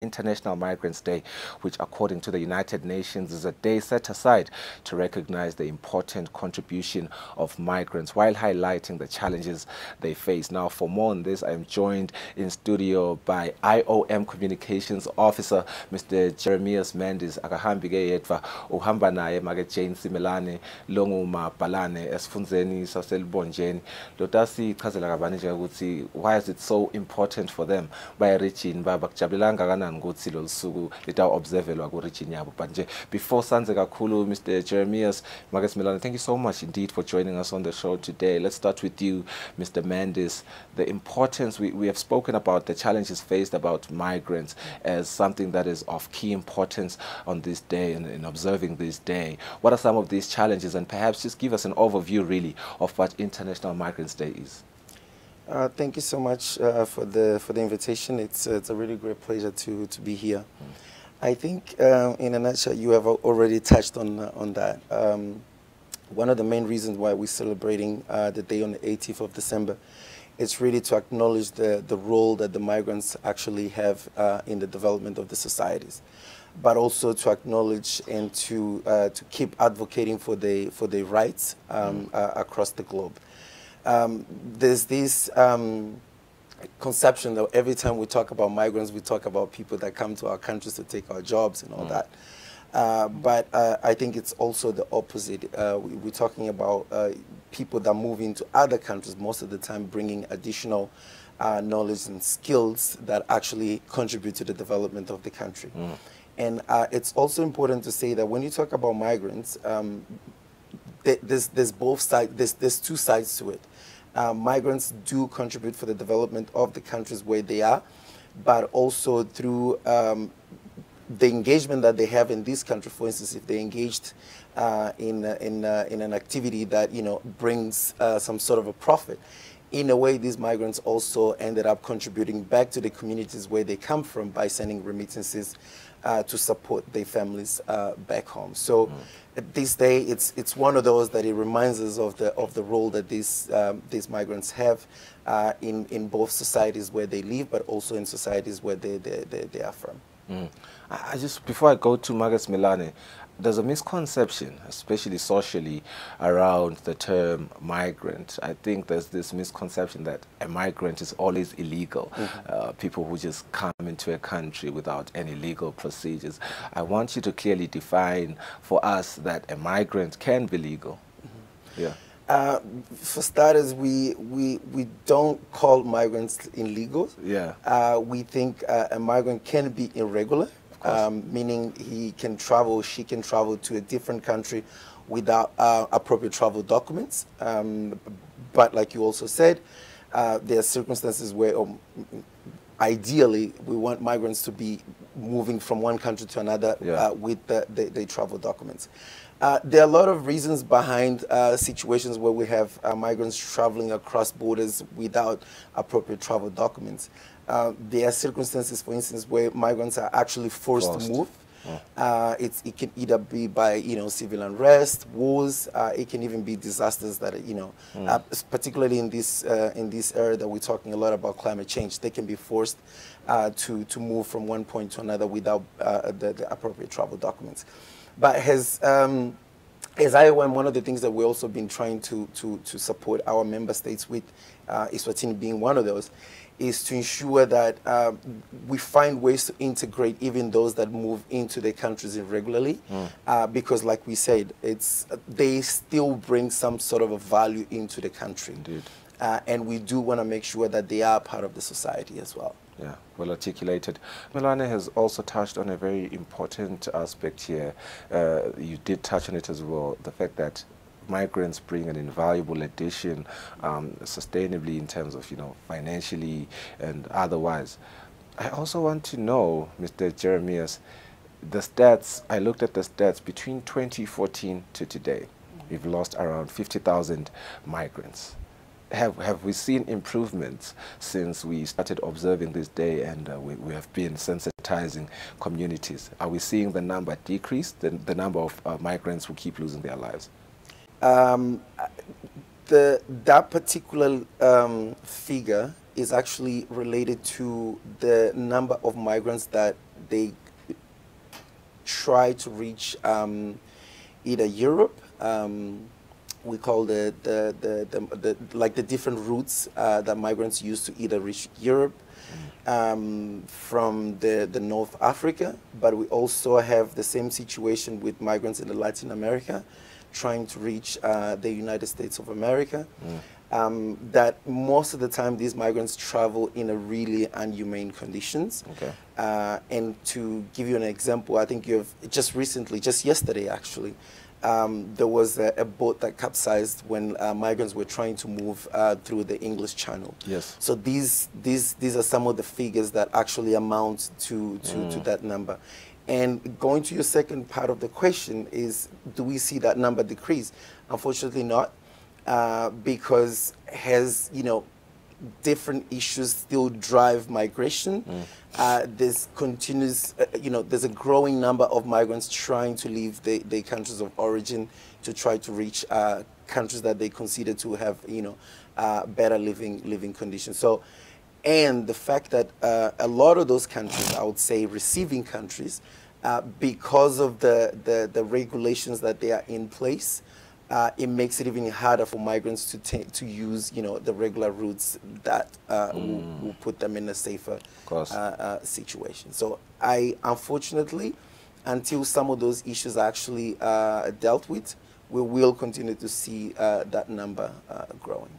International Migrants Day, which according to the United Nations is a day set aside to recognize the important contribution of migrants while highlighting the challenges they face. Now, for more on this, I am joined in studio by IOM Communications Officer, Mr. Jeremias Mendes. Akahambi ke yedva uhamba naye make Jane Simelane longuma balane esifundzeni saselibonjeni. Lotasi chazela kabani nje ukuthi why is it so important for them by region babakujabulanga kana ukuthi lo suku litaw observelwa ku region yabo. But nje before sanze kakhulu, Mr. Jeremias Milana, thank you so much indeed for joining us on the show today. Let's start with you, Mr. Mendes. The importance, we have spoken about the challenges faced about migrants as something that is of key importance on this day and in observing this day. What are some of these challenges, and perhaps just give us an overview really of what International Migrants Day is? Thank you so much for the invitation. It's a really great pleasure to be here. I think in a nutshell, you have already touched on that. One of the main reasons why we're celebrating the day on the 18th of December is really to acknowledge the role that the migrants actually have in the development of the societies, but also to acknowledge and to keep advocating for their rights across the globe. There's this conception that every time we talk about migrants, we talk about people that come to our countries to take our jobs and all that. But I think it's also the opposite. We're talking about people that move into other countries, most of the time bringing additional knowledge and skills that actually contribute to the development of the country. And it's also important to say that when you talk about migrants, there's both sides. There's two sides to it. Migrants do contribute for the development of the countries where they are, but also through the engagement that they have in this country. For instance, if they engaged in an activity that brings some sort of a profit, in a way, these migrants also ended up contributing back to the communities where they come from by sending remittances to support their families back home. So this day, it's one of those that it reminds us of the role that these migrants have in both societies where they live, but also in societies where they are from. I just, before I go to Margaret Milane, there's a misconception, especially socially, around the term migrant. I think there's this misconception that a migrant is always illegal, people who just come into a country without any legal procedures. I want you to clearly define for us that a migrant can be legal. Yeah. For starters, we don't call migrants illegal. Yeah. We think a migrant can be irregular. Meaning he can travel, she can travel to a different country without appropriate travel documents. But like you also said, there are circumstances where ideally we want migrants to be moving from one country to another with the travel documents. There are a lot of reasons behind situations where we have migrants traveling across borders without appropriate travel documents. There are circumstances, for instance, where migrants are actually forced to move. It can either be by civil unrest, wars. It can even be disasters that particularly in this era that we're talking a lot about climate change. They can be forced to move from one point to another without the appropriate travel documents. But as IOM, one of the things that we've also been trying to support our member states with, Eswatini being one of those, is to ensure that we find ways to integrate even those that move into their countries irregularly, because like we said, they still bring some sort of a value into the country. Indeed. And we do want to make sure that they are part of the society as well. Yeah, well articulated. Milane has also touched on a very important aspect here. You did touch on it as well, the fact that migrants bring an invaluable addition sustainably in terms of, financially and otherwise. I also want to know, Mr. Jeremias, the stats, I looked at the stats between 2014 to today. We've lost around 50,000 migrants. Have we seen improvements since we started observing this day and we have been sensitizing communities? Are we seeing the number decrease, the number of migrants who keep losing their lives? That particular figure is actually related to the number of migrants that they try to reach either Europe. We call like the different routes that migrants use to either reach Europe from the North Africa, but we also have the same situation with migrants in the Latin America trying to reach the United States of America. That most of the time these migrants travel in a really inhumane conditions. Okay. And to give you an example, I think you've just recently, just yesterday actually, there was a boat that capsized when migrants were trying to move through the English Channel. Yes. So these are some of the figures that actually amount to that number. And going to your second part of the question is, do we see that number decrease? Unfortunately not, because different issues still drive migration. There's continuous, there's a growing number of migrants trying to leave the countries of origin to try to reach countries that they consider to have, better living conditions. So, and the fact that a lot of those countries, I would say receiving countries, because of the regulations that they are in place, it makes it even harder for migrants to use, the regular routes that will put them in a safer situation. So unfortunately, until some of those issues are actually dealt with, we will continue to see that number growing.